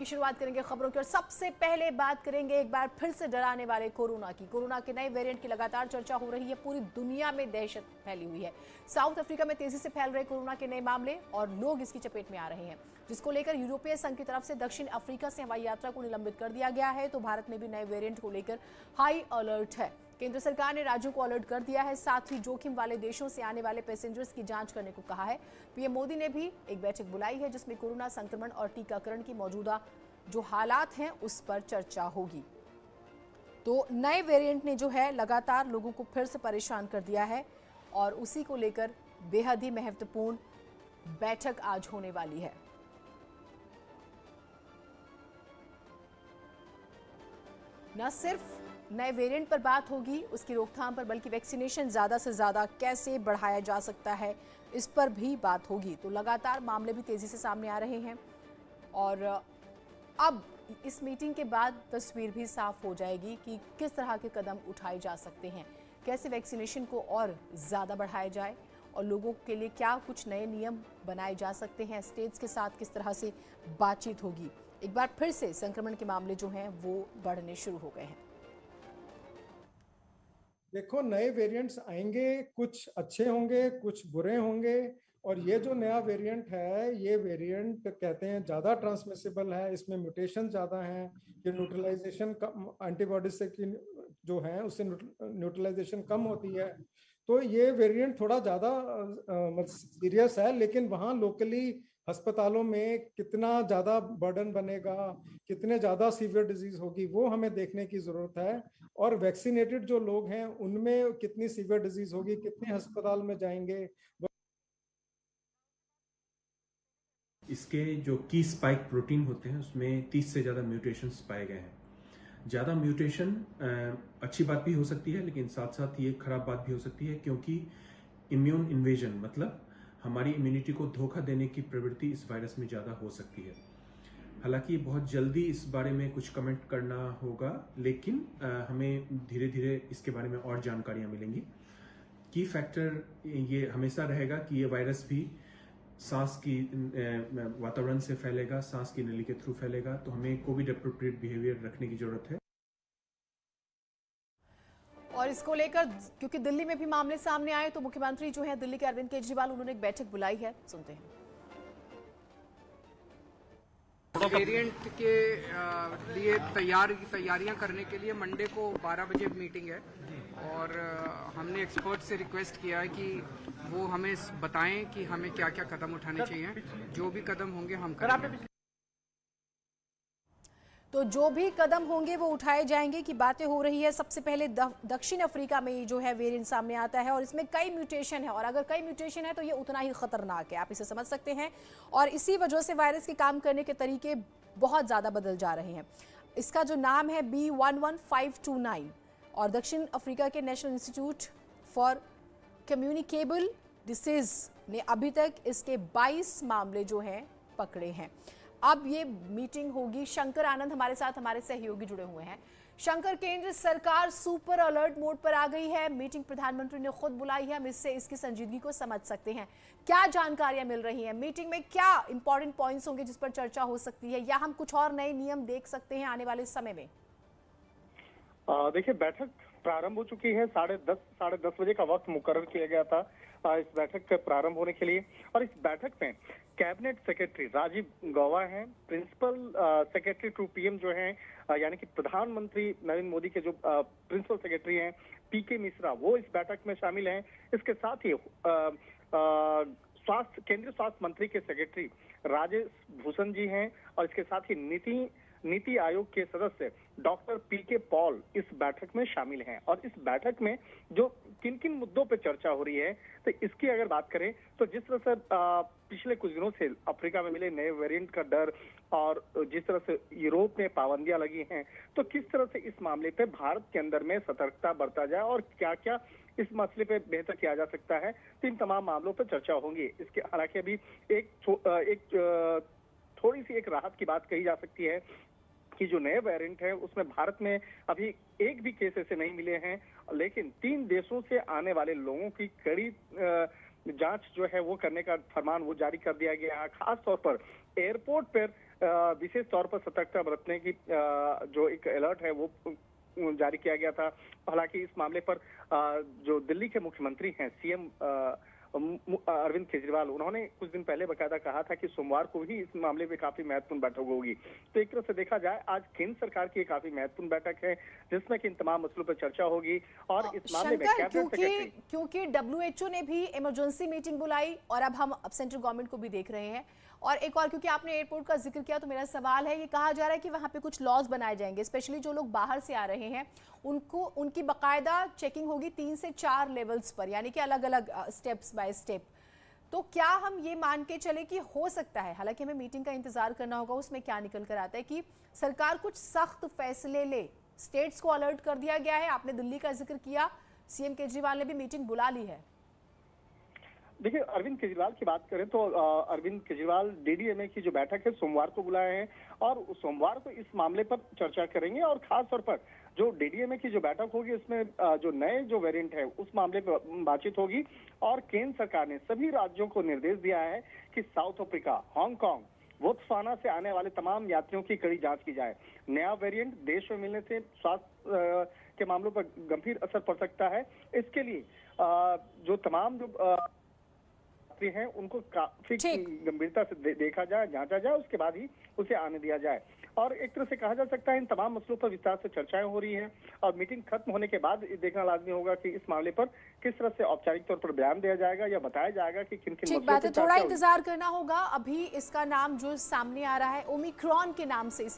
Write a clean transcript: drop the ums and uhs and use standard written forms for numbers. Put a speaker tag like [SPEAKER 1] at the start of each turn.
[SPEAKER 1] की शुरुआत करेंगे खबरों की और सबसे पहले बात करेंगे एक बार फिर से डराने वाले कोरोना की। कोरोना के नए वेरिएंट की लगातार चर्चा हो रही है, पूरी दुनिया में दहशत फैली हुई है। साउथ अफ्रीका में तेजी से फैल रहे कोरोना के नए मामले और लोग इसकी चपेट में आ रहे हैं, जिसको लेकर यूरोपीय संघ की तरफ से दक्षिण अफ्रीका से हवाई यात्रा को निलंबित कर दिया गया है। तो भारत में भी नए वेरिएंट को लेकर हाई अलर्ट है। केंद्र सरकार ने राज्यों को अलर्ट कर दिया है, साथ ही जोखिम वाले देशों से आने वाले पैसेंजर्स की जांच करने को कहा है। पीएम मोदी ने भी एक बैठक बुलाई है, जिसमें कोरोना संक्रमण और टीकाकरण की मौजूदा जो हालात हैं उस पर चर्चा होगी। तो नए वेरिएंट ने जो है लगातार लोगों को फिर से परेशान कर दिया है और उसी को लेकर बेहद ही महत्वपूर्ण बैठक आज होने वाली है। न सिर्फ नए वेरिएंट पर बात होगी, उसकी रोकथाम पर, बल्कि वैक्सीनेशन ज्यादा से ज्यादा कैसे बढ़ाया जा सकता है इस पर भी बात होगी। तो लगातार मामले भी तेजी से सामने आ रहे हैं और अब इस मीटिंग के बाद तस्वीर भी साफ हो जाएगी कि किस तरह के कदम उठाए जा सकते हैं, कैसे वैक्सीनेशन को और ज़्यादा बढ़ाया जाए और लोगों के लिए क्या कुछ नए नियम बनाए जा सकते हैं, स्टेट्स के साथ किस तरह से बातचीत होगी। एक बार फिर से संक्रमण के मामले जो हैं वो बढ़ने शुरू हो गए हैं।
[SPEAKER 2] देखो, नए वेरिएंट्स आएंगे, कुछ अच्छे होंगे, कुछ बुरे होंगे। और ये जो नया वेरिएंट है, ये वेरिएंट कहते हैं ज़्यादा ट्रांसमिसिबल है, इसमें म्यूटेशन ज़्यादा हैं, ये न्यूट्रलाइजेशन कम, एंटीबॉडी से की जो है उससे न्यूट्रलाइजेशन कम होती है। तो ये वेरिएंट थोड़ा ज़्यादा सीरियस है, लेकिन वहाँ लोकली अस्पतालों में कितना ज़्यादा बर्डन बनेगा, कितने ज़्यादा सीवियर डिजीज होगी, वो हमें देखने की ज़रूरत है। और वैक्सीनेटेड जो लोग हैं उनमें कितनी सीवियर डिजीज होगी, कितने अस्पताल में जाएंगे।
[SPEAKER 3] इसके जो की स्पाइक प्रोटीन होते हैं उसमें 30 से ज़्यादा म्यूटेशंस पाए गए हैं। ज़्यादा म्यूटेशन अच्छी बात भी हो सकती है, लेकिन साथ साथ ये खराब बात भी हो सकती है, क्योंकि इम्यून इन्वेजन मतलब हमारी इम्यूनिटी को धोखा देने की प्रवृत्ति इस वायरस में ज़्यादा हो सकती है। हालांकि बहुत जल्दी इस बारे में कुछ कमेंट करना होगा, लेकिन हमें धीरे धीरे इसके बारे में और जानकारियाँ मिलेंगी। की फैक्टर ये हमेशा रहेगा कि ये वायरस भी सांस की वातावरण से फैलेगा, सांस की नली के थ्रू फैलेगा। तो हमें कोविड अप्रोप्रिएट बिहेवियर रखने की जरूरत है।
[SPEAKER 1] और इसको लेकर क्योंकि दिल्ली में भी मामले सामने आए, तो मुख्यमंत्री जो है दिल्ली के अरविंद केजरीवाल, उन्होंने एक बैठक बुलाई है, सुनते हैं।
[SPEAKER 4] वेरिएंट के लिए तैयारियां करने के लिए मंडे को 12 बजे मीटिंग है और हमने एक्सपर्ट से रिक्वेस्ट किया है कि वो हमें बताएं कि हमें क्या क्या कदम उठाने चाहिए। जो भी कदम होंगे हम करेंगे।
[SPEAKER 1] तो जो भी कदम होंगे वो उठाए जाएंगे की बातें हो रही है। सबसे पहले दक्षिण अफ्रीका में जो है वेरिएंट सामने आता है और इसमें कई म्यूटेशन है, और अगर कई म्यूटेशन है तो ये उतना ही खतरनाक है, आप इसे समझ सकते हैं। और इसी वजह से वायरस के काम करने के तरीके बहुत ज़्यादा बदल जा रहे हैं। इसका जो नाम है B11529 और दक्षिण अफ्रीका के national institute for communicable disease ने अभी तक इसके 22 मामले जो हैं पकड़े हैं। अब ये मीटिंग होगी। शंकर आनंद हमारे साथ, हमारे सहयोगी जुड़े हुए हैं। शंकर, केंद्र सरकार सुपर अलर्ट मोड पर आ गई है, मीटिंग प्रधानमंत्री ने खुद बुलाई है, हम इससे इसकी संजीदगी को समझ सकते हैं। क्या जानकारियां मिल रही हैं मीटिंग में, क्या इंपॉर्टेंट पॉइंट्स होंगे जिस पर चर्चा हो सकती है, या हम कुछ और नए नियम देख सकते हैं आने वाले समय में?
[SPEAKER 5] देखिए, बैठक प्रारंभ हो चुकी है। साढ़े दस बजे का वक्त मुकर्रर किया गया था इस बैठक के प्रारंभ होने के लिए। और इस बैठक में कैबिनेट सेक्रेटरी राजीव गौबा हैं, प्रिंसिपल सेक्रेटरी टू पीएम जो हैं, यानी कि प्रधानमंत्री नरेंद्र मोदी के जो प्रिंसिपल सेक्रेटरी हैं पीके मिश्रा, वो इस बैठक में शामिल हैं। इसके साथ ही केंद्रीय स्वास्थ्य मंत्री के सेक्रेटरी राजेश भूषण जी हैं और इसके साथ ही नीति आयोग के सदस्य डॉक्टर पीके पॉल इस बैठक में शामिल हैं। और इस बैठक में जो किन किन मुद्दों पर चर्चा हो रही है, तो इसकी अगर बात करें तो जिस तरह से पिछले कुछ दिनों से अफ्रीका में मिले नए वेरिएंट का डर और जिस तरह से यूरोप में पाबंदियां लगी हैं, तो किस तरह से इस मामले पे भारत के अंदर में सतर्कता बरता जाए और क्या क्या इस मसले पे बेहतर किया जा सकता है, तो इन तमाम मामलों पर चर्चा होंगी। इसके हालांकि अभी थोड़ी सी एक राहत की बात कही जा सकती है कि जो नए वेरिएंट है उसमें भारत में अभी एक भी केस ऐसे नहीं मिले हैं, लेकिन 3 देशों से आने वाले लोगों की कड़ी जांच जो है वो करने का फरमान वो जारी कर दिया गया है। खास तौर पर एयरपोर्ट पर विशेष तौर पर सतर्कता बरतने की जो एक अलर्ट है वो जारी किया गया था। हालांकि इस मामले पर जो दिल्ली के मुख्यमंत्री हैं सीएम अरविंद केजरीवाल, उन्होंने कुछ दिन पहले बकायदा कहा था कि सोमवार को ही इस मामले में काफी महत्वपूर्ण बैठक होगी। तो एक तरह से देखा जाए आज केंद्र सरकार की काफी महत्वपूर्ण बैठक है जिसमें कि इन तमाम मसलों पर चर्चा होगी और इस मामले में कैबिनेट सेक्रेटरी,
[SPEAKER 1] क्योंकि WHO ने भी इमरजेंसी मीटिंग बुलाई और अब सेंट्रल गवर्नमेंट को भी देख रहे हैं। और एक और, क्योंकि आपने एयरपोर्ट का जिक्र किया तो मेरा सवाल है, ये कहा जा रहा है कि वहां पे कुछ लॉज बनाए जाएंगे, स्पेशली जो लोग बाहर से आ रहे हैं उनकी बकायदा चेकिंग होगी 3 से 4 लेवल्स पर, यानी कि अलग अलग स्टेप्स बाय स्टेप। तो क्या हम ये मान के चले कि हो सकता है, हालांकि हमें मीटिंग का इंतजार करना होगा उसमें क्या निकल कर आता है, कि सरकार कुछ सख्त फैसले ले, स्टेट्स को अलर्ट कर दिया गया है। आपने दिल्ली का जिक्र किया, सीएम केजरीवाल ने भी मीटिंग बुला ली है।
[SPEAKER 5] देखिए अरविंद केजरीवाल की बात करें तो अरविंद केजरीवाल डीडीएमए की जो बैठक है सोमवार को बुलाए हैं और सोमवार को इस मामले पर चर्चा करेंगे और खास तौर पर जो डीडीएमए की जो बैठक होगी उसमें जो नए जो वेरिएंट है उस मामले पर बातचीत होगी। और केंद्र सरकार ने सभी राज्यों को निर्देश दिया है कि साउथ अफ्रीका, हांगकांग, बोत्सवाना से आने वाले तमाम यात्रियों की कड़ी जांच की जाए। नया वेरिएंट देश में मिलने से स्वास्थ्य के मामलों पर गंभीर असर पड़ सकता है। इसके लिए जो तमाम जो हैं उनको काफी गंभीरता से देखा जाए, जांचा जाए, उसके बाद ही उसे आने दिया जाए। और एक तरह से कहा जा सकता है इन तमाम मसलों पर विस्तार से चर्चाएं हो रही हैं और मीटिंग खत्म होने के बाद देखना लाजमी होगा कि इस मामले पर किस तरह से औपचारिक तौर पर बयान दिया जाएगा या बताया जाएगा कि किन किन मसलों पर
[SPEAKER 1] थोड़ा इंतजार करना होगा। अभी इसका नाम जो सामने आ रहा है ओमिक्रॉन के नाम से